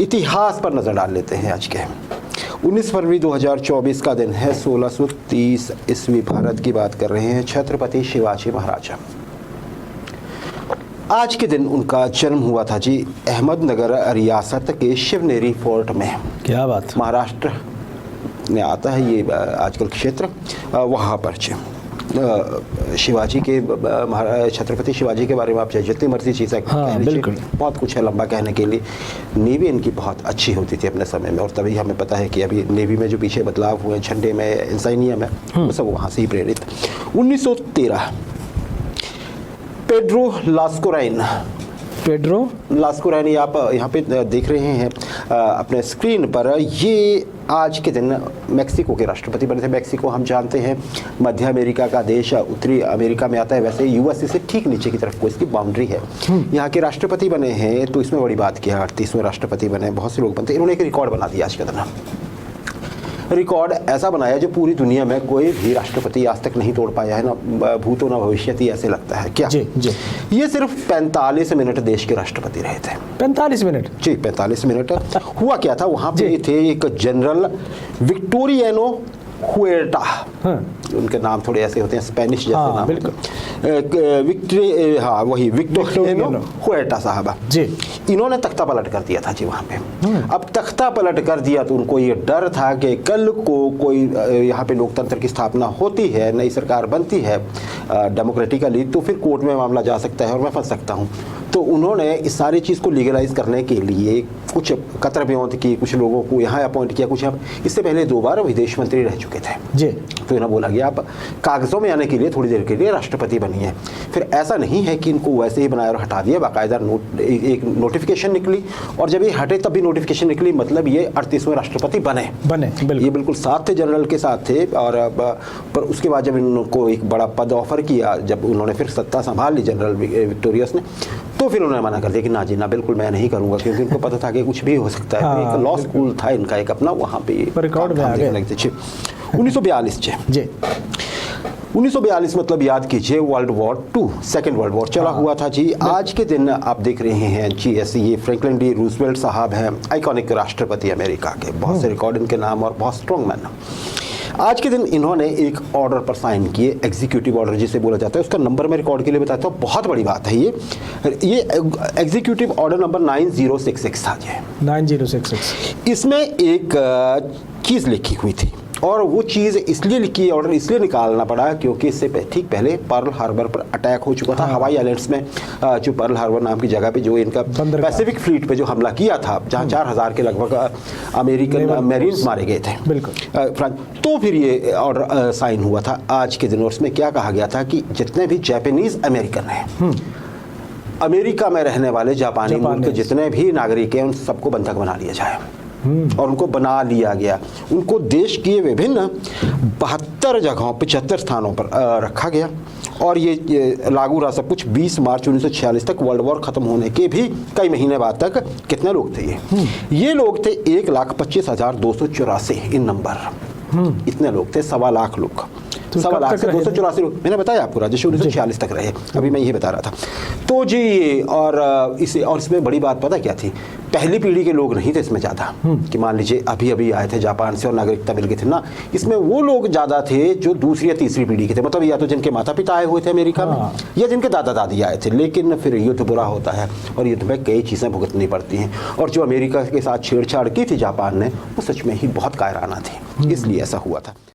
इतिहास पर नजर डाल लेते हैं। आज के 19 फरवरी 2024 का दिन है। 1630 ईस्वी भारत की बात कर रहे हैं। छत्रपति शिवाजी महाराज, आज के दिन उनका जन्म हुआ था जी अहमदनगर रियासत के शिवनेरी फोर्ट में। क्या बात, महाराष्ट्र में आता है ये आजकल क्षेत्र, वहाँ पर शिवाजी के छत्रपति शिवाजी के बारे में आप जितनी मर्जी चीज़ें कह लीजिए, बहुत कुछ है लंबा कहने के लिए। नेवी इनकी बहुत अच्छी होती थी अपने समय में, और तभी हमें पता है कि अभी नेवी में जो पीछे बदलाव हुए झंडे में, इंसानियत में, वो सब वहाँ से ही प्रेरित। 1913 पेड्रो लास्कुराइन आप यहाँ पे देख रहे हैं अपने स्क्रीन पर। ये आज के दिन मेक्सिको के राष्ट्रपति बने थे। मेक्सिको हम जानते हैं मध्य अमेरिका का देश, उत्तरी अमेरिका में आता है। वैसे यूएस से ठीक नीचे की तरफ को इसकी बाउंड्री है। यहाँ के राष्ट्रपति बने हैं, तो इसमें बड़ी बात किया। 38वें राष्ट्रपति बने, बहुत से लोग बनते। इन्होंने एक रिकॉर्ड बना दिया आज के दिन। रिकॉर्ड ऐसा बनाया जो पूरी दुनिया में कोई भी राष्ट्रपति आज तक नहीं तोड़ पाया है, ना भूतो ना भविष्यति, ऐसे लगता है। क्या जी जी, ये सिर्फ 45 मिनट देश के राष्ट्रपति रहे थे। 45 मिनट जी, 45 मिनट। हुआ क्या था, वहां पे थे एक जनरल विक्टोरियानो हुएर्टा। उनके नाम थोड़े ऐसे होते हैं स्पेनिश जैसे नाम। बिल्कुल, वही विक्टोरियानो हुएर्टा साहब जी। इन्होंने तख्ता पलट कर दिया था जी वहाँ पे। अब तख्ता पलट कर दिया तो उनको ये डर था कि कल को कोई यहाँ पे लोकतंत्र की स्थापना होती है, नई सरकार बनती है डेमोक्रेटिकली, तो फिर कोर्ट में मामला जा सकता है और मैं फंस सकता हूँ। तो उन्होंने इस सारी चीज़ को लीगलाइज करने के लिए कुछ कतर ब्योंत की, कुछ लोगों को यहाँ अपॉइंट किया, कुछ इससे पहले 2 बार विदेश मंत्री रह चुके थे जी। तो इन्हें बोला गया आप कागजों में आने के लिए थोड़ी देर के लिए राष्ट्रपति बनिए। फिर ऐसा नहीं है कि इनको वैसे ही बनाया और हटा दिया, बाकायदा एक नोटिफिकेशन निकली, और जब ये हटे तब भी नोटिफिकेशन निकली, मतलब ये 38वें राष्ट्रपति बने। ये बिल्कुल साथ थे, जनरल के साथ थे। और पर उसके बाद जब इनको एक बड़ा पद ऑफर किया, जब उन्होंने फिर सत्ता संभाल ली जनरल विक्टोरियस ने, तो फिर उन्होंने मना कर दिया कि ना जी ना, बिल्कुल मैं नहीं करूंगा, क्योंकि उनको पता था कि कुछ भी हो सकता है। एक लॉ स्कूल था इनका एक अपना, वहाँ पे रिकॉर्ड में आ गए। 1942 जी, 1942 मतलब याद कीजिए world war 2, second world war चला हुआ था जी। आज के दिन आप देख रहे हैं जी, ऐसे ये फ्रैंकलिन डी रूजवेल्ट साहब हैं, आइकॉनिक राष्ट्रपति अमेरिका के, बहुत से रिकॉर्ड इनके नाम और बहुत स्ट्रॉन्ग मैन। आज के दिन इन्होंने एक ऑर्डर पर साइन किए, एग्जीक्यूटिव ऑर्डर जिसे बोला जाता है। उसका नंबर मैं रिकॉर्ड के लिए बताता हूँ, बहुत बड़ी बात है ये एग्जीक्यूटिव ऑर्डर नंबर 9066 था जी। 9066 इसमें एक चीज़ लिखी हुई थी, और वो चीज़ इसलिए लिखी, ऑर्डर इसलिए निकालना पड़ा क्योंकि इससे ठीक पहले पर्ल हार्बर पर अटैक हो चुका था। हवाई आइलैंड्स में जो पर्ल हार्बर नाम की जगह पे जो इनका पैसिफिक फ्लीट पे जो हमला किया था, जहाँ 4000 के लगभग अमेरिकन मैरीन्स मारे गए थे। बिल्कुल। तो फिर ये ऑर्डर साइन हुआ था आज के दिन, और उसमें क्या कहा गया था कि जितने भी जापानीज अमेरिकन हैं, अमेरिका में रहने वाले जापानी मूल के जितने भी नागरिक हैं, उन सबको बंधक बना लिया जाए। और उनको बना लिया गया। उनको देश के विभिन्न 72 जगहों 75 स्थानों पर रखा गया, और ये लागू रहा सब कुछ 20 मार्च 1946 तक। वर्ल्ड वॉर खत्म होने के भी कई महीने बाद तक कितने लोग थे ये लोग थे 1,25,284 इन नंबर। इतने लोग थे, 1.25 लाख लोग। 1.25 लाख से 284 लोग, मैंने बताया आपको, राजेश 1946 तक रहे। अभी मैं यही बता रहा था। तो जी, और इसमें बड़ी बात पता क्या थी, पहली पीढ़ी के लोग नहीं थे इसमें ज़्यादा, कि मान लीजिए अभी अभी आए थे जापान से और नागरिकता मिल गई थी ना। इसमें वो लोग ज़्यादा थे जो दूसरी या तीसरी पीढ़ी के थे, मतलब या तो जिनके माता पिता आए हुए थे अमेरिका में, या जिनके दादा दादी आए थे। लेकिन फिर युद्ध बुरा होता है, और युद्ध में कई चीज़ें भुगतनी पड़ती हैं, और जो अमेरिका के साथ छेड़छाड़ की थी जापान ने, वो सच में ही बहुत कायराना थी, इसलिए ऐसा हुआ था।